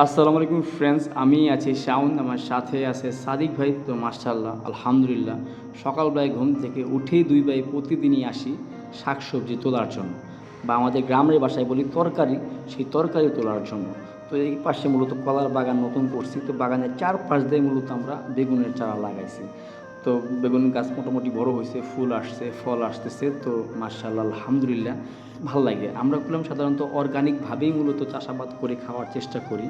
আসসালামু আলাইকুম ফ্রেন্ডস, আমি আছি শাওন, আমার সাথে আছে সাদিক ভাই। তো মাশাআল্লাহ আলহামদুলিল্লাহ সকালবেলায় ঘুম থেকে উঠেই দুই ভাই প্রতিদিনই আসি শাকসবজি তোলার জন্য, বা আমাদের গ্রামের বাসায় বলি তরকারি, সেই তরকারি তোলার জন্য। তো এই পাশে মূলত কলার বাগান নতুন করছি, তো বাগানের চারপাশ দিয়ে মূলত আমরা বেগুনের চারা লাগাইছি। তো বেগুন গাছ মোটামুটি বড় হয়েছে, ফুল আসছে, ফল আসতেছে। তো মাশাআল্লাহ আলহামদুলিল্লাহ ভাল লাগে। আমরা করলাম সাধারণত অর্গানিকভাবেই মূলত চাষাবাদ করে খাওয়ার চেষ্টা করি।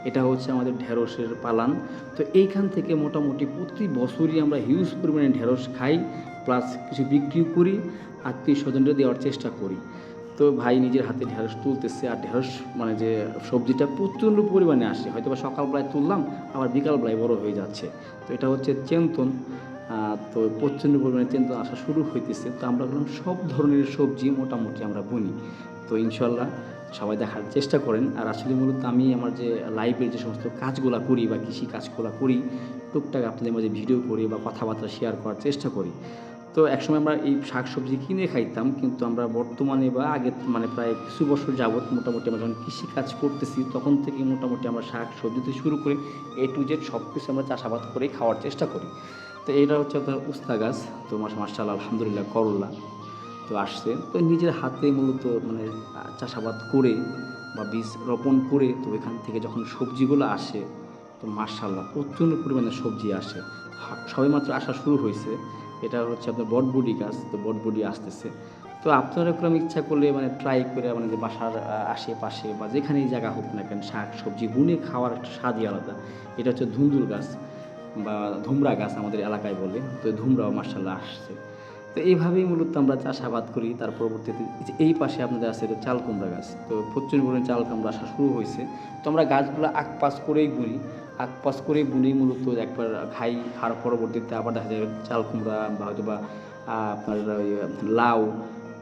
এটা হচ্ছে আমাদের ঢেঁড়সের পালান। তো এইখান থেকে মোটামুটি প্রতি বছরই আমরা হিউজ পরিমাণে ঢেঁড়স খাই, প্লাস কিছু বিক্রিও করি, আত্মীয়-স্বজনদের দেওয়ার চেষ্টা করি। তো ভাই নিজের হাতে ঢেঁড়স তুলতেছে, আর ঢেঁড়স মানে যে সবজিটা প্রচণ্ড পরিমাণে আসে, হয়তোবা সকালবেলায় তুললাম আবার বিকালবেলায় বড় হয়ে যাচ্ছে। তো এটা হচ্ছে চেন্তন। তো প্রচণ্ড পরিমাণে চেন্তন আসা শুরু হইতেছে। তো আমরা বললাম সব ধরনের সবজি মোটামুটি আমরা বুনি। তো ইনশাল্লাহ সবাই দেখার চেষ্টা করেন। আর আসলে মূলত আমি আমার যে লাইফের যে সমস্ত কাজগুলা করি বা কৃষি কাজগুলা করি, টুকটাক আপনাদের মাঝে ভিডিও করি বা কথাবার্তা শেয়ার করার চেষ্টা করি। তো একসময় আমরা এই শাকসবজি কিনে খাইতাম, কিন্তু আমরা বর্তমানে বা আগে মানে প্রায় কিছু বছর যাবৎ মোটামুটি আমরা যখন কৃষিকাজ করতেছি, তখন থেকে মোটামুটি আমরা শাকসবজি থেকে শুরু করে A to Z সব কিছু আমরা চাষাবাদ করেই খাওয়ার চেষ্টা করি। তো এটা হচ্ছে আপনার উস্তা গাছ। তো মাশাআল্লাহ আলহামদুলিল্লাহ করল্লা তো আসছে। তো নিজের হাতে মূলত মানে চাষাবাদ করে বা বীজ রোপণ করে, তো এখান থেকে যখন সবজিগুলো আসে, তো মাশাআল্লাহ প্রচণ্ড পরিমাণে সবজি আসে। সবেমাত্র আসা শুরু হয়েছে। এটা হচ্ছে আপনার বটবডি গাছ, তো বটবডি আসতেছে। তো আপনারা কোনো ইচ্ছা করলে মানে ট্রাই করে মানে যে বাসার আশেপাশে বা যেখানেই জায়গা হোক না কেন, শাক সবজি বুনে খাওয়ার একটা স্বাদই আলাদা। এটা হচ্ছে ধুন্দুল গাছ বা ধুমরা গাছ আমাদের এলাকায় বলে। তো ধুমরাও মাশাআল্লাহ আসছে। তো এইভাবেই মূলত আমরা চাষাবাদ করি। তার পরবর্তীতে এই পাশে আপনাদের আছে এটা চাল কুমড়া গাছ। তো প্রচুর পরিমাণে চাল কুমড়া আসা শুরু হয়েছে। তো আমরা গাছগুলো আকপাস করেই বুনি। আকপাস করেই বুনি মূলত একবার খাই, খাওয়ার পরবর্তীতে আবার দেখা যায় চাল কুমড়া বা হয়তোবা আপনার ওই লাউ,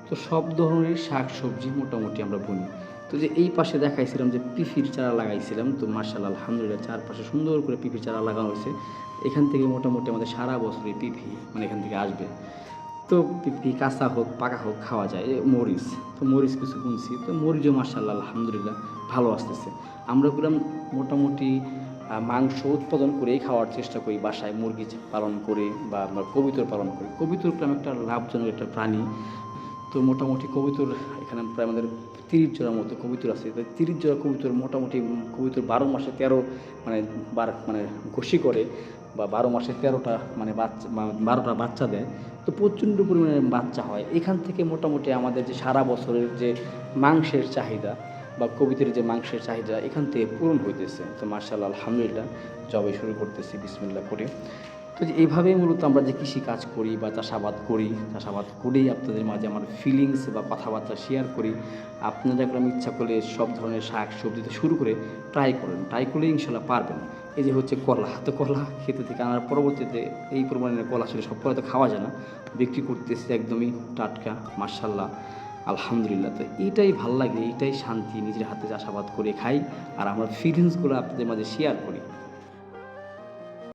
তো সব ধরনের শাক সবজি মোটামুটি আমরা বুনি। তো যে এই পাশে দেখাইছিলাম যে পিফির চারা লাগাইছিলাম, তো মাশাআল্লাহ আলহামদুলিল্লাহ চারপাশে সুন্দর করে পিফির চারা লাগানো হয়েছে। এখান থেকে মোটামুটি আমাদের সারা বছরই পিফি মানে এখান থেকে আসবে। তো পিপি কাঁচা হোক পাকা হোক খাওয়া যায়। মরিচ, তো মরিচ কিছু বুনছি, তো মরিচও মাশাআল্লাহ আলহামদুলিল্লাহ ভালো আসতেছে। আমরা করলাম মোটামুটি মাংস উৎপাদন করেই খাওয়ার চেষ্টা করি, বাসায় মুরগি পালন করে বা আমরা কবুতর পালন করি। কবুতর করলাম একটা লাভজনক একটা প্রাণী। তো মোটামুটি কবুতর এখানে প্রায় আমাদের 30 জোড়ার মতো কবুতর আছে। তো 30 জোড়া কবুতর মোটামুটি কবুতর 12 মাসে 13 মানে মানে ঘষি করে, বা 12 মাসে 13টা মানে বাচ্চা 12টা বাচ্চা দেয়। তো প্রচণ্ড পরিমাণে বাচ্চা হয়। এখান থেকে মোটামুটি আমাদের যে সারা বছরের যে মাংসের চাহিদা বা কবুতরের যে মাংসের চাহিদা এখান থেকে পূরণ হইতেছে। তো মাশাআল্লাহ আলহামদুলিল্লাহ জবাই শুরু করতেছি বিসমিল্লাহ করে। তো যে এইভাবেই মূলত আমরা যে কৃষিকাজ করি বা চাষাবাদ করি, চাষাবাদ করেই আপনাদের মাঝে আমার ফিলিংস বা কথাবার্তা শেয়ার করি। আপনারা একদম ইচ্ছা করলে সব ধরনের শাক সবজি থেকে শুরু করে ট্রাই করেন, ট্রাই করলেই ইনশাল্লাহ পারবেন। এই যে হচ্ছে কলা, তো কলা খেতে থেকে আনার পরবর্তীতে এই পরিমাণের কলা আসলে সব কলা তো খাওয়া যায় না, বিক্রি করতেছে একদমই টাটকা মাশাআল্লাহ আলহামদুলিল্লাহ। তো এইটাই ভাল লাগে, এইটাই শান্তি, নিজের হাতে চাষাবাদ করে খাই আর আমার ফিলিংসগুলো আপনাদের মাঝে শেয়ার করি।